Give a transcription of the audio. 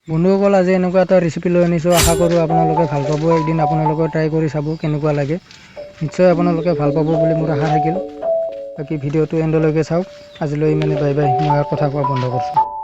বন্ধুসকল আজি এনেকুৱা এটা ৰেচিপি লৈ আনিছোঁ। আশা কৰোঁ আপোনালোকে ভাল পাব। একদিন আপোনালোকে ট্ৰাই কৰি চাব কেনেকুৱা লাগে। নিশ্চয় আপোনালোকে ভাল পাব বুলি মোৰ আশা থাকিল। বাকী ভিডিঅ'টো এণ্ডলৈকে চাওক। আজিলৈ ইমানে, বাই বাই। মই আৰু কথা কোৱা বন্ধ কৰিছোঁ।